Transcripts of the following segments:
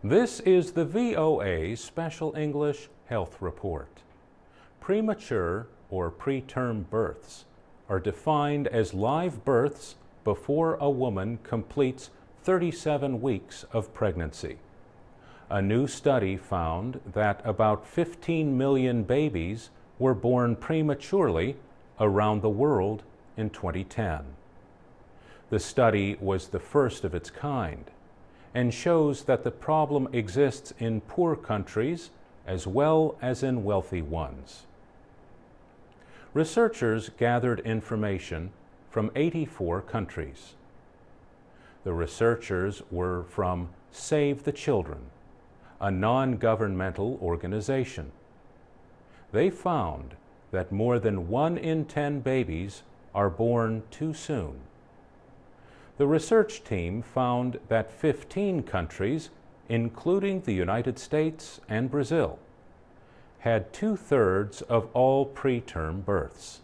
This is the VOA Special English Health Report. Premature or preterm births are defined as live births before a woman completes 37 weeks of pregnancy. A new study found that about 15 million babies were born prematurely around the world in 2010. The study was the first of its kind and shows that the problem exists in poor countries as well as in wealthy ones. Researchers gathered information from 84 countries. The researchers were from Save the Children, a non-governmental organization. They found that more than 1 in 10 babies are born too soon. The research team found that 15 countries, including the United States and Brazil, had 2/3 of all preterm births.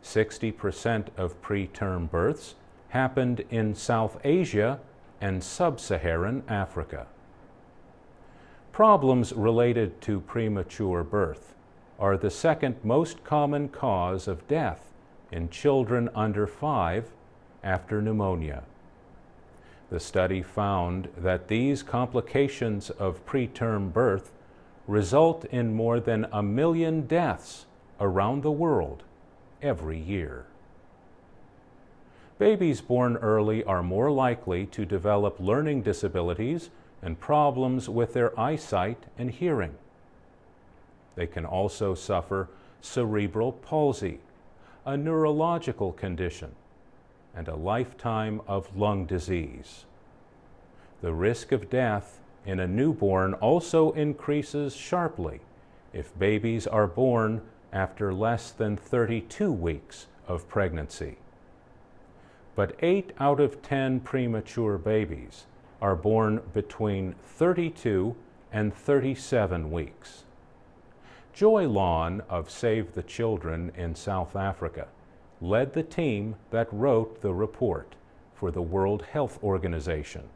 60% of preterm births happened in South Asia and sub-Saharan Africa. Problems related to premature birth are the second most common cause of death in children under 5 after pneumonia. The study found that these complications of preterm birth result in more than 1 million deaths around the world every year. Babies born early are more likely to develop learning disabilities and problems with their eyesight and hearing. They can also suffer cerebral palsy, a neurological condition, and a lifetime of lung disease. The risk of death in a newborn also increases sharply if babies are born after less than 32 weeks of pregnancy. But 8 out of 10 premature babies are born between 32 and 37 weeks. Joy Lawn of Save the Children in South Africa led the team that wrote the report for the World Health Organization.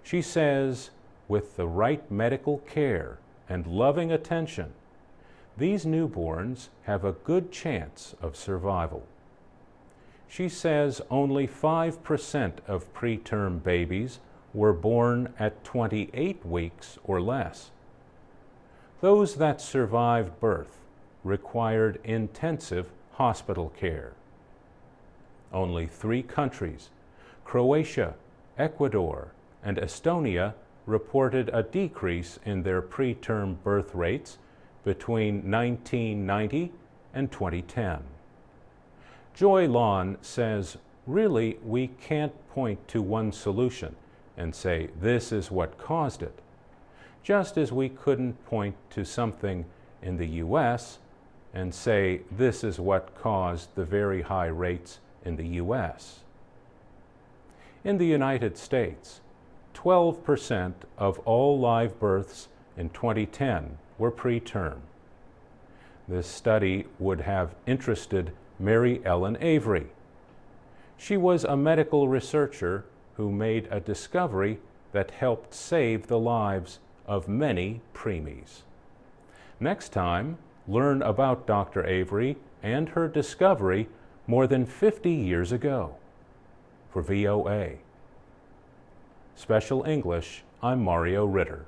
She says, with the right medical care and loving attention, these newborns have a good chance of survival. She says only 5% of preterm babies were born at 28 weeks or less. Those that survived birth required intensive hospital care. Only 3 countries, Croatia, Ecuador, and Estonia, reported a decrease in their preterm birth rates between 1990 and 2010. Joy Lawn says, really, we can't point to one solution and say this is what caused it, just as we couldn't point to something in the U.S. and say this is what caused the very high rates in the U.S. In the United States, 12% of all live births in 2010 were preterm. This study would have interested Mary Ellen Avery. She was a medical researcher who made a discovery that helped save the lives of many preemies. Next time, learn about Dr. Avery and her discovery more than 50 years ago. For VOA Special English, I'm Mario Ritter.